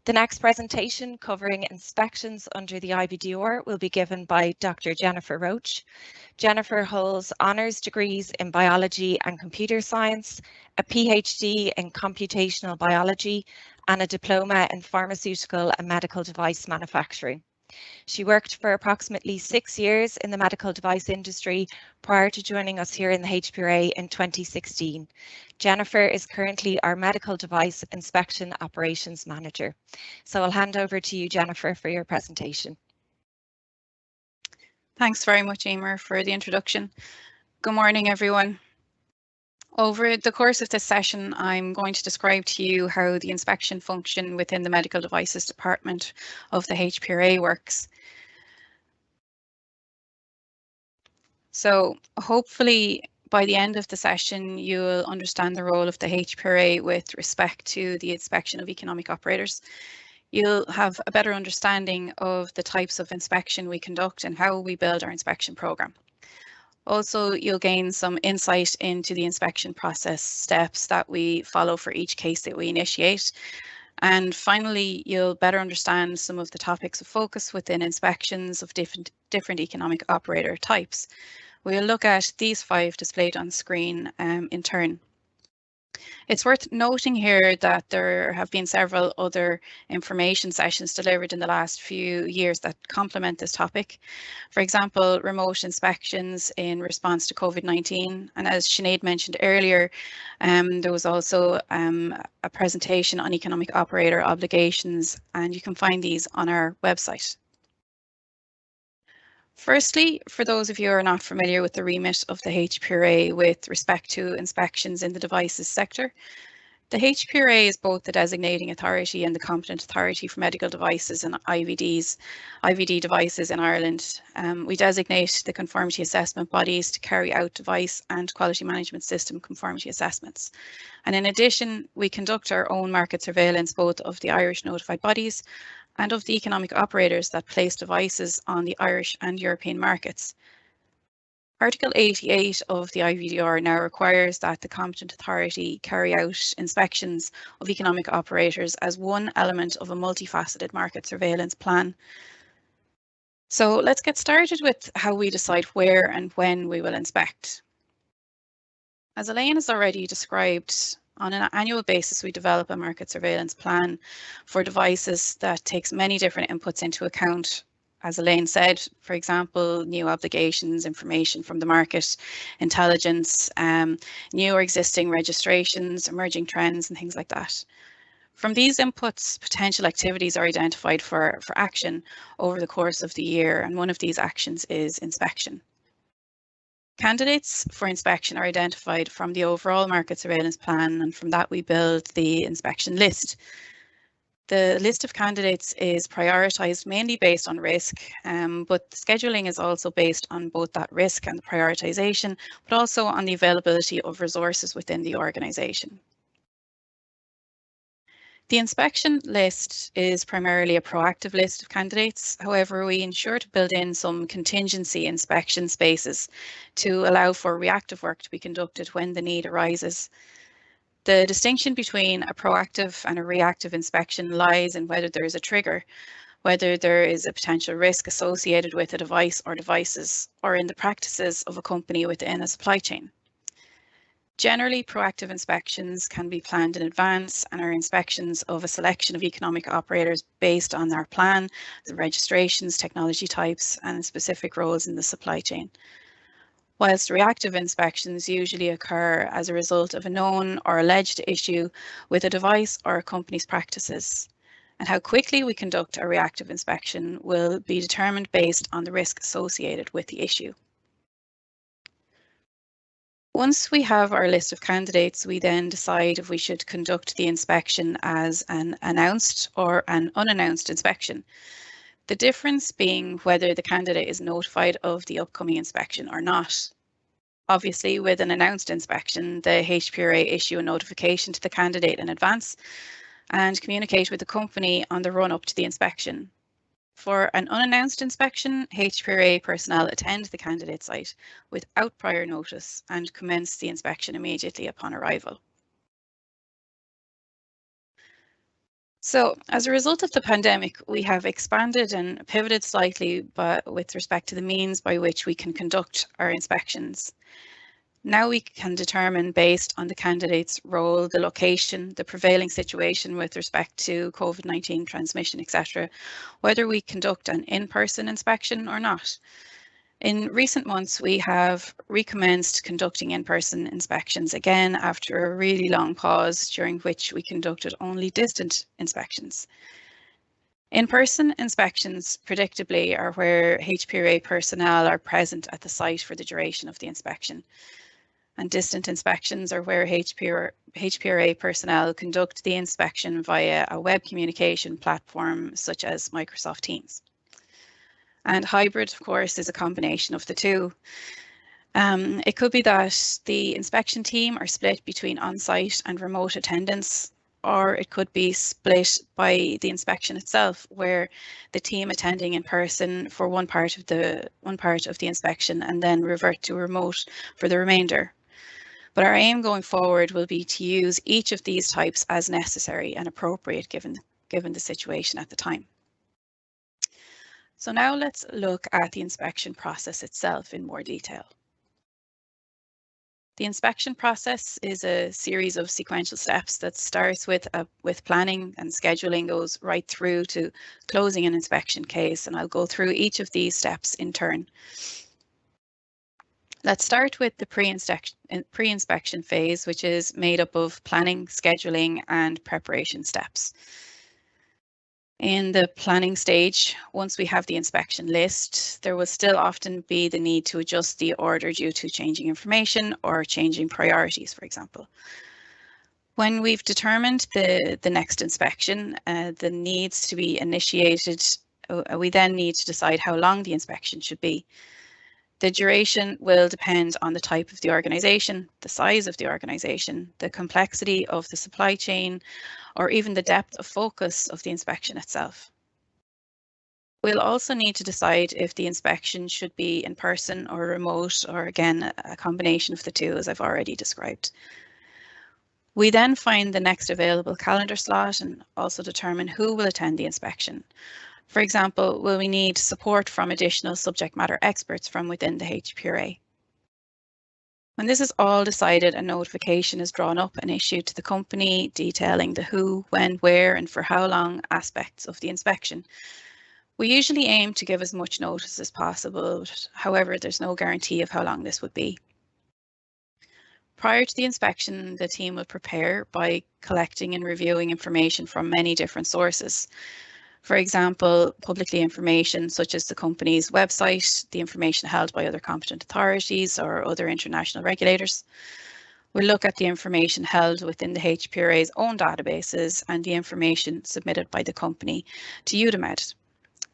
The next presentation covering inspections under the IVDR will be given by Dr. Jennifer Roche. Jennifer holds honours degrees in biology and computer science, a PhD in computational biology, and a diploma in pharmaceutical and medical device manufacturing. She worked for approximately 6 years in the medical device industry prior to joining us here in the HPRA in 2016. Jennifer is currently our Medical Device Inspection Operations Manager. So I'll hand over to you, Jennifer, for your presentation. Thanks very much, Emer, for the introduction. Good morning, everyone. Over the course of this session, I'm going to describe to you how the inspection function within the Medical Devices Department of the HPRA works. So hopefully by the end of the session, you'll understand the role of the HPRA with respect to the inspection of economic operators. You'll have a better understanding of the types of inspection we conduct and how we build our inspection program. Also, you'll gain some insight into the inspection process steps that we follow for each case that we initiate. And finally, you'll better understand some of the topics of focus within inspections of different economic operator types. We'll look at these 5 displayed on screen in turn. It's worth noting here that there have been several other information sessions delivered in the last few years that complement this topic. For example, remote inspections in response to COVID-19. And as Sinead mentioned earlier, there was also a presentation on economic operator obligations, and you can find these on our website. Firstly, for those of you who are not familiar with the remit of the HPRA with respect to inspections in the devices sector, the HPRA is both the designating authority and the competent authority for medical devices and IVD devices in Ireland. We designate the conformity assessment bodies to carry out device and quality management system conformity assessments. And in addition, we conduct our own market surveillance both of the Irish notified bodies and of the economic operators that place devices on the Irish and European markets. Article 88 of the IVDR now requires that the competent authority carry out inspections of economic operators as one element of a multifaceted market surveillance plan. So let's get started with how we decide where and when we will inspect. As Elaine has already described, on an annual basis, we develop a market surveillance plan for devices that takes many different inputs into account. As Elaine said, for example, new obligations, information from the market, intelligence, new or existing registrations, emerging trends, and things like that. From these inputs, potential activities are identified for action over the course of the year, and one of these actions is inspection. Candidates for inspection are identified from the overall market surveillance plan, and from that we build the inspection list. The list of candidates is prioritised mainly based on risk, but the scheduling is also based on both that risk and the prioritisation, but also on the availability of resources within the organisation. The inspection list is primarily a proactive list of candidates. However, we ensure to build in some contingency inspection spaces to allow for reactive work to be conducted when the need arises. The distinction between a proactive and a reactive inspection lies in whether there is a trigger, whether there is a potential risk associated with a device or devices, or in the practices of a company within a supply chain. Generally, proactive inspections can be planned in advance and are inspections of a selection of economic operators based on their plan, the registrations, technology types, and specific roles in the supply chain. Whilst reactive inspections usually occur as a result of a known or alleged issue with a device or a company's practices. And how quickly we conduct a reactive inspection will be determined based on the risk associated with the issue. Once we have our list of candidates, we then decide if we should conduct the inspection as an announced or an unannounced inspection. The difference being whether the candidate is notified of the upcoming inspection or not. Obviously, with an announced inspection, the HPRA issue a notification to the candidate in advance and communicate with the company on the run-up to the inspection. For an unannounced inspection, HPRA personnel attend the candidate site without prior notice and commence the inspection immediately upon arrival. So as a result of the pandemic, we have expanded and pivoted slightly with respect to the means by which we can conduct our inspections. Now we can determine, based on the candidate's role, the location, the prevailing situation with respect to COVID-19 transmission, etc., whether we conduct an in-person inspection or not. In recent months, we have recommenced conducting in-person inspections again after a really long pause during which we conducted only distant inspections. In-person inspections, predictably, are where HPRA personnel are present at the site for the duration of the inspection. And distant inspections are where HPRA personnel conduct the inspection via a web communication platform such as Microsoft Teams. And hybrid, of course, is a combination of the two. It could be that the inspection team are split between on-site and remote attendance, or it could be split by the inspection itself, where the team attending in person for one part of the inspection and then revert to remote for the remainder. But our aim going forward will be to use each of these types as necessary and appropriate given the situation at the time. So now let's look at the inspection process itself in more detail. The inspection process is a series of sequential steps that starts with planning and scheduling, goes right through to closing an inspection case, and I'll go through each of these steps in turn. Let's start with the pre-inspection phase, which is made up of planning, scheduling, and preparation steps. In the planning stage, once we have the inspection list, there will still often be the need to adjust the order due to changing information or changing priorities, for example. When we've determined the next inspection, the needs to be initiated, we then need to decide how long the inspection should be. The duration will depend on the type of the organisation, the size of the organisation, the complexity of the supply chain, or even the depth of focus of the inspection itself. We'll also need to decide if the inspection should be in person or remote, or again, a combination of the two, as I've already described. We then find the next available calendar slot and also determine who will attend the inspection. For example, will we need support from additional subject matter experts from within the HPRA? When this is all decided, a notification is drawn up and issued to the company detailing the who, when, where, and for how long aspects of the inspection. We usually aim to give as much notice as possible, however, there's no guarantee of how long this would be. Prior to the inspection, the team will prepare by collecting and reviewing information from many different sources. For example, publicly information such as the company's website, the information held by other competent authorities or other international regulators. We'll look at the information held within the HPRA's own databases and the information submitted by the company to UDAMED.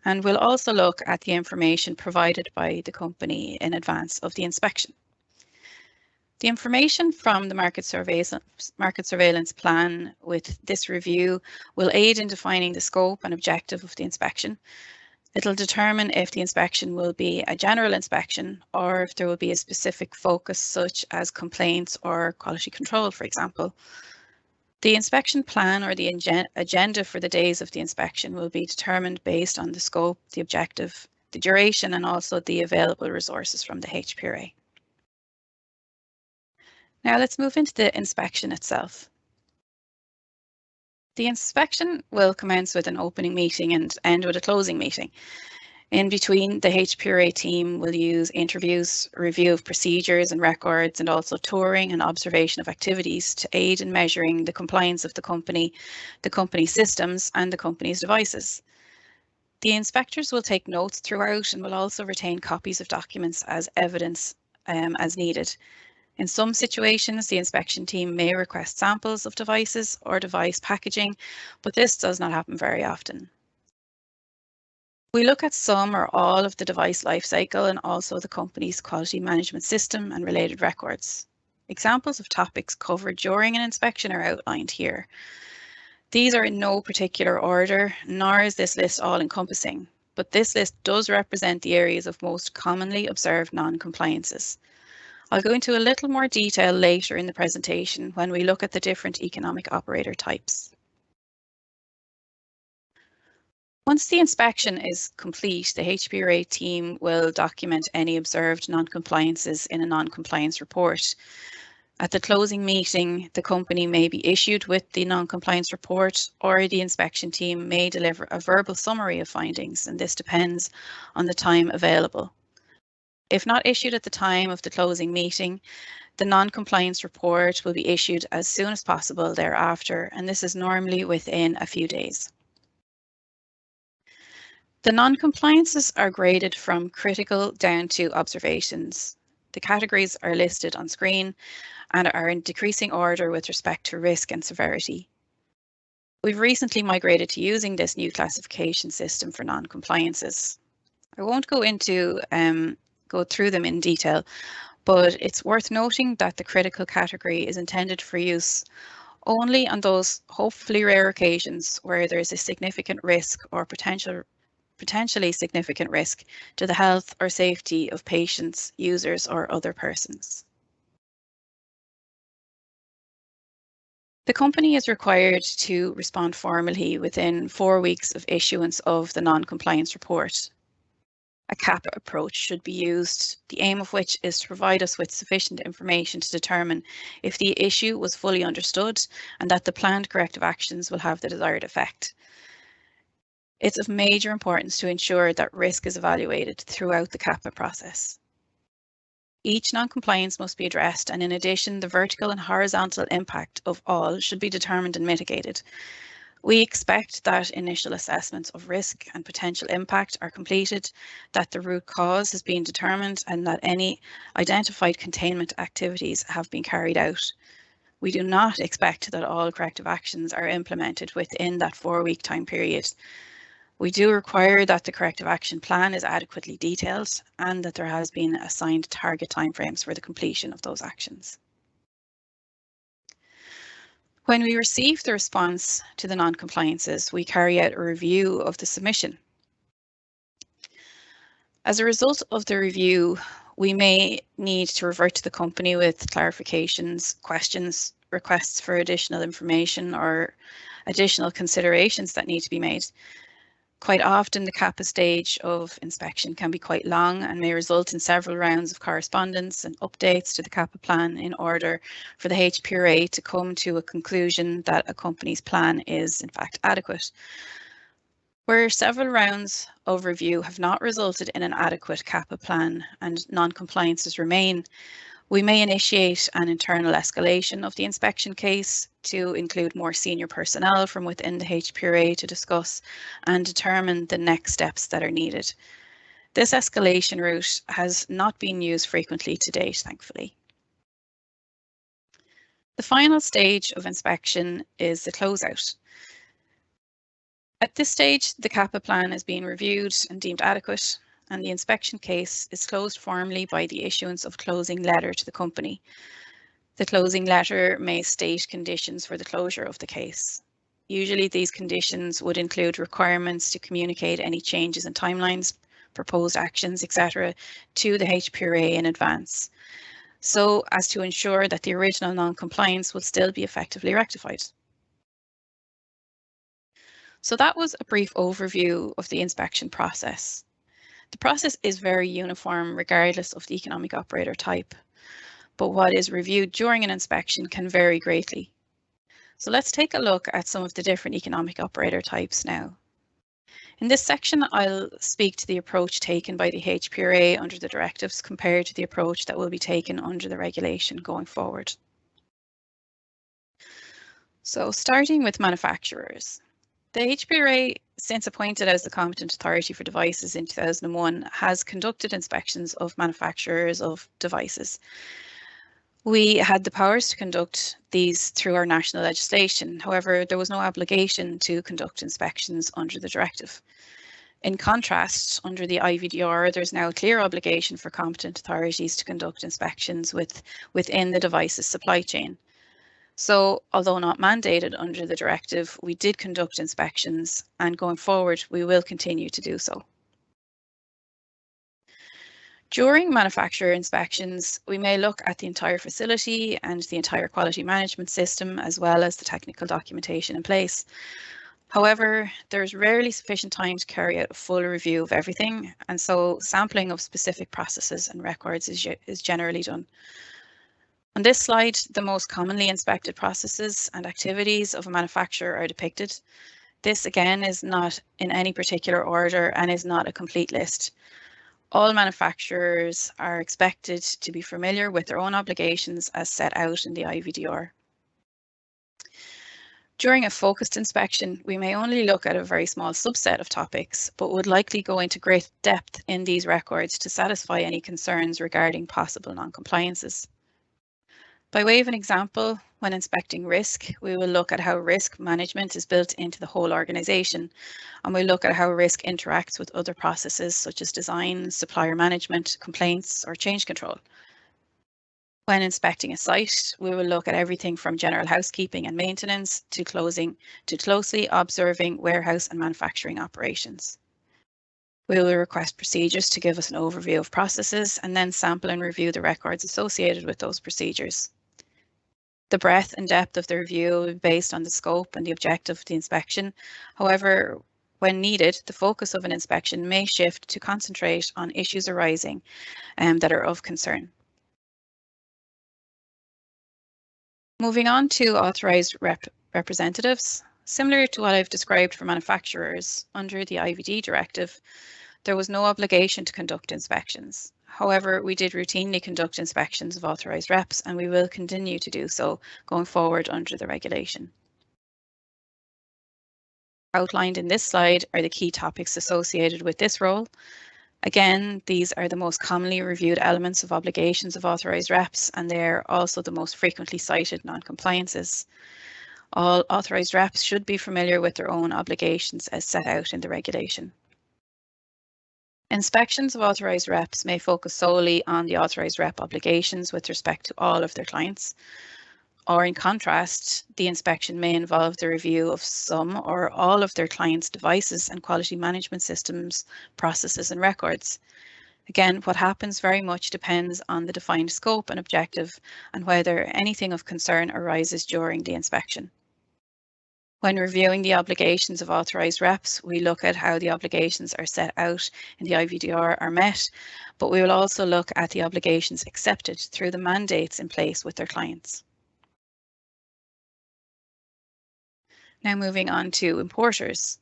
And we'll also look at the information provided by the company in advance of the inspection. The information from the market surveillance plan with this review will aid in defining the scope and objective of the inspection. It'll determine if the inspection will be a general inspection or if there will be a specific focus such as complaints or quality control, for example. The inspection plan or the agenda for the days of the inspection will be determined based on the scope, the objective, the duration, and also the available resources from the HPRA. Now let's move into the inspection itself. The inspection will commence with an opening meeting and end with a closing meeting. In between, the HPRA team will use interviews, review of procedures and records, and also touring and observation of activities to aid in measuring the compliance of the company's systems and the company's devices. The inspectors will take notes throughout and will also retain copies of documents as evidence as needed. In some situations, the inspection team may request samples of devices or device packaging, but this does not happen very often. We look at some or all of the device lifecycle and also the company's quality management system and related records. Examples of topics covered during an inspection are outlined here. These are in no particular order, nor is this list all-encompassing, but this list does represent the areas of most commonly observed non-compliances. I'll go into a little more detail later in the presentation when we look at the different economic operator types. Once the inspection is complete, the HPRA team will document any observed non-compliances in a non-compliance report. At the closing meeting, the company may be issued with the non-compliance report, or the inspection team may deliver a verbal summary of findings, and this depends on the time available. If not issued at the time of the closing meeting, the non-compliance report will be issued as soon as possible thereafter, and this is normally within a few days. The non-compliances are graded from critical down to observations. The categories are listed on screen and are in decreasing order with respect to risk and severity. We've recently migrated to using this new classification system for non-compliances. I won't go through them in detail, but it's worth noting that the critical category is intended for use only on those hopefully rare occasions where there is a significant risk or potentially significant risk to the health or safety of patients, users, or other persons. The company is required to respond formally within 4 weeks of issuance of the non-compliance report. A CAPA approach should be used, the aim of which is to provide us with sufficient information to determine if the issue was fully understood and that the planned corrective actions will have the desired effect. It's of major importance to ensure that risk is evaluated throughout the CAPA process. Each non-compliance must be addressed, and in addition, the vertical and horizontal impact of all should be determined and mitigated. We expect that initial assessments of risk and potential impact are completed, that the root cause has been determined, and that any identified containment activities have been carried out. We do not expect that all corrective actions are implemented within that 4-week time period. We do require that the corrective action plan is adequately detailed and that there has been assigned target timeframes for the completion of those actions. When we receive the response to the non-compliances, we carry out a review of the submission. As a result of the review, we may need to revert to the company with clarifications, questions, requests for additional information, or additional considerations that need to be made. Quite often, the CAPA stage of inspection can be quite long and may result in several rounds of correspondence and updates to the CAPA plan in order for the HPRA to come to a conclusion that a company's plan is in fact adequate. Where several rounds of review have not resulted in an adequate CAPA plan and non-compliances remain, we may initiate an internal escalation of the inspection case to include more senior personnel from within the HPRA to discuss and determine the next steps that are needed. This escalation route has not been used frequently to date, thankfully. The final stage of inspection is the closeout. At this stage, the CAPA plan is being reviewed and deemed adequate, and the inspection case is closed formally by the issuance of a closing letter to the company. The closing letter may state conditions for the closure of the case. Usually these conditions would include requirements to communicate any changes in timelines, proposed actions, etc. to the HPRA in advance, so as to ensure that the original non-compliance will still be effectively rectified. So that was a brief overview of the inspection process. The process is very uniform regardless of the economic operator type, but what is reviewed during an inspection can vary greatly. So let's take a look at some of the different economic operator types now. In this section, I'll speak to the approach taken by the HPRA under the directives compared to the approach that will be taken under the regulation going forward. So starting with manufacturers. The HPRA, since appointed as the competent authority for devices in 2001, has conducted inspections of manufacturers of devices. We had the powers to conduct these through our national legislation. However, there was no obligation to conduct inspections under the directive. In contrast, under the IVDR, there's now a clear obligation for competent authorities to conduct inspections within the device's supply chain. So, although not mandated under the directive, we did conduct inspections, and going forward, we will continue to do so. During manufacturer inspections, we may look at the entire facility and the entire quality management system, as well as the technical documentation in place. However, there's rarely sufficient time to carry out a full review of everything, and so sampling of specific processes and records is generally done. On this slide, the most commonly inspected processes and activities of a manufacturer are depicted. This again is not in any particular order and is not a complete list. All manufacturers are expected to be familiar with their own obligations as set out in the IVDR. During a focused inspection, we may only look at a very small subset of topics, but would likely go into great depth in these records to satisfy any concerns regarding possible non-compliances. By way of an example, when inspecting risk, we will look at how risk management is built into the whole organisation, and we'll look at how risk interacts with other processes such as design, supplier management, complaints, or change control. When inspecting a site, we will look at everything from general housekeeping and maintenance to closely observing warehouse and manufacturing operations. We will request procedures to give us an overview of processes and then sample and review the records associated with those procedures. The breadth and depth of the review will be based on the scope and the objective of the inspection. However, when needed, the focus of an inspection may shift to concentrate on issues arising that are of concern. Moving on to authorized representatives. Similar to what I've described for manufacturers, under the IVD directive, there was no obligation to conduct inspections. However, we did routinely conduct inspections of authorized reps, and we will continue to do so going forward under the regulation. Outlined in this slide are the key topics associated with this role. Again, these are the most commonly reviewed elements of obligations of authorized reps, and they're also the most frequently cited non-compliances. All authorized reps should be familiar with their own obligations as set out in the regulation. Inspections of authorized reps may focus solely on the authorized rep obligations with respect to all of their clients, or in contrast, the inspection may involve the review of some or all of their clients' devices and quality management systems, processes and records. Again, what happens very much depends on the defined scope and objective and whether anything of concern arises during the inspection. When reviewing the obligations of authorized reps, we look at how the obligations are set out in the IVDR are met, but we will also look at the obligations accepted through the mandates in place with their clients. Now moving on to importers.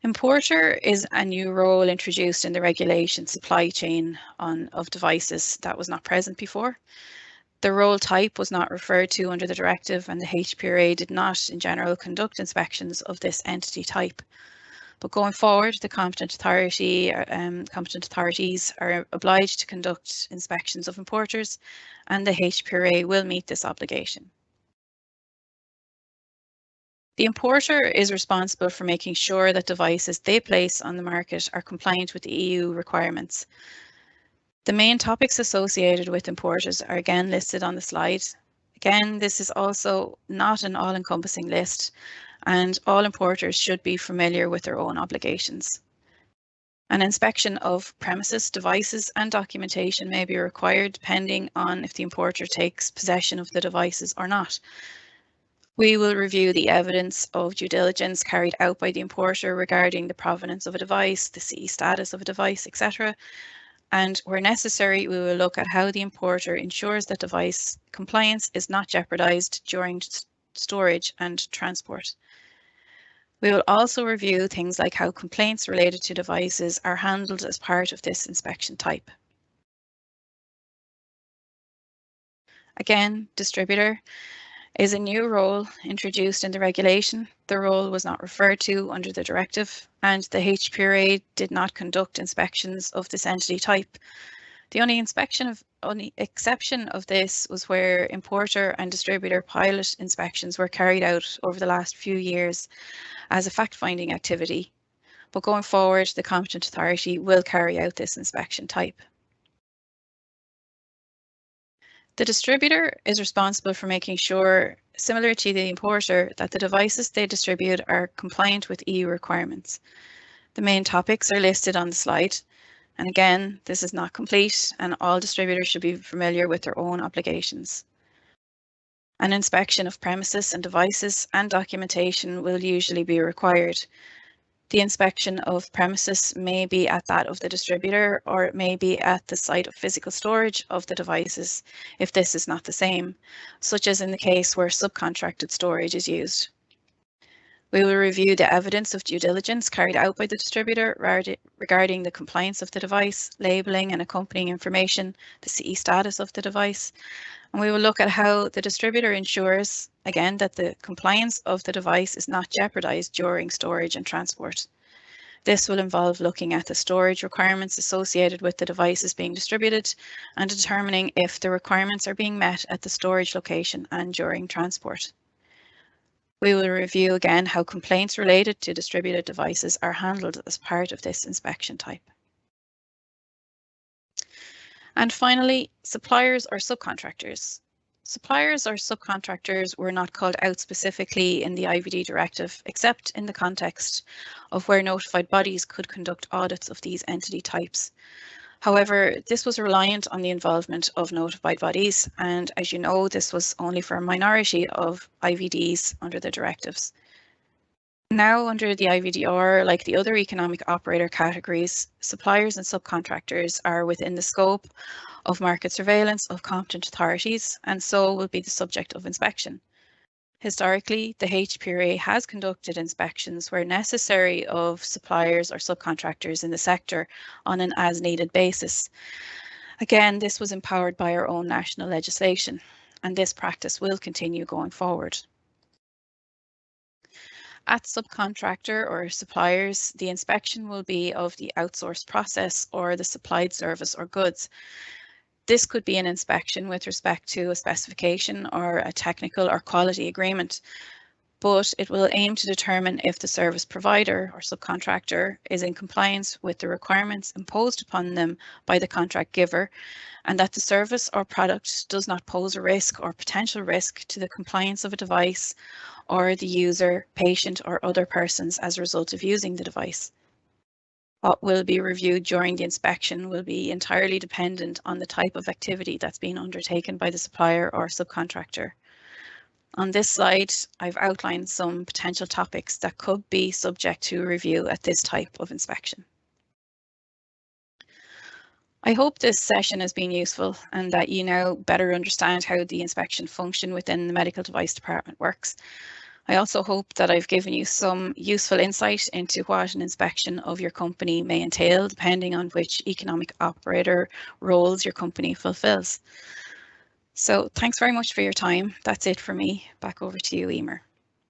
Importer is a new role introduced in the regulation supply chain of devices that was not present before. The role type was not referred to under the directive, and the HPRA did not, in general, conduct inspections of this entity type. But going forward, the competent authorities are obliged to conduct inspections of importers, and the HPRA will meet this obligation. The importer is responsible for making sure that devices they place on the market are compliant with the EU requirements. The main topics associated with importers are again listed on the slide. Again, this is also not an all-encompassing list, and all importers should be familiar with their own obligations. An inspection of premises, devices and documentation may be required depending on if the importer takes possession of the devices or not. We will review the evidence of due diligence carried out by the importer regarding the provenance of a device, the CE status of a device, etc. And where necessary, we will look at how the importer ensures that device compliance is not jeopardized during storage and transport. We will also review things like how complaints related to devices are handled as part of this inspection type. Again, distributor is a new role introduced in the regulation. The role was not referred to under the directive, and the HPRA did not conduct inspections of this entity type. The only exception of this was where importer and distributor pilot inspections were carried out over the last few years as a fact-finding activity. But going forward, the competent authority will carry out this inspection type. The distributor is responsible for making sure, similar to the importer, that the devices they distribute are compliant with EU requirements. The main topics are listed on the slide. And again, this is not complete, and all distributors should be familiar with their own obligations. An inspection of premises and devices and documentation will usually be required. The inspection of premises may be at that of the distributor, or it may be at the site of physical storage of the devices if this is not the same, such as in the case where subcontracted storage is used. We will review the evidence of due diligence carried out by the distributor regarding the compliance of the device, labeling and accompanying information, the CE status of the device, and we will look at how the distributor ensures, again, that the compliance of the device is not jeopardized during storage and transport. This will involve looking at the storage requirements associated with the devices being distributed and determining if the requirements are being met at the storage location and during transport. We will review again how complaints related to distributed devices are handled as part of this inspection type. And finally, suppliers or subcontractors. Suppliers or subcontractors were not called out specifically in the IVD directive, except in the context of where notified bodies could conduct audits of these entity types. However, this was reliant on the involvement of notified bodies, and as you know, this was only for a minority of IVDs under the directives. Now, under the IVDR, like the other economic operator categories, suppliers and subcontractors are within the scope of market surveillance of competent authorities, and so will be the subject of inspection. Historically, the HPRA has conducted inspections where necessary of suppliers or subcontractors in the sector on an as-needed basis. Again, this was empowered by our own national legislation, and this practice will continue going forward. At subcontractor or suppliers, the inspection will be of the outsourced process or the supplied service or goods. This could be an inspection with respect to a specification or a technical or quality agreement, but it will aim to determine if the service provider or subcontractor is in compliance with the requirements imposed upon them by the contract giver, and that the service or product does not pose a risk or potential risk to the compliance of a device or the user, patient, or other persons as a result of using the device. What will be reviewed during the inspection will be entirely dependent on the type of activity that's being undertaken by the supplier or subcontractor. On this slide, I've outlined some potential topics that could be subject to review at this type of inspection. I hope this session has been useful and that you now better understand how the inspection function within the medical device department works. I also hope that I've given you some useful insight into what an inspection of your company may entail, depending on which economic operator roles your company fulfills. So thanks very much for your time. That's it for me. Back over to you, Emer.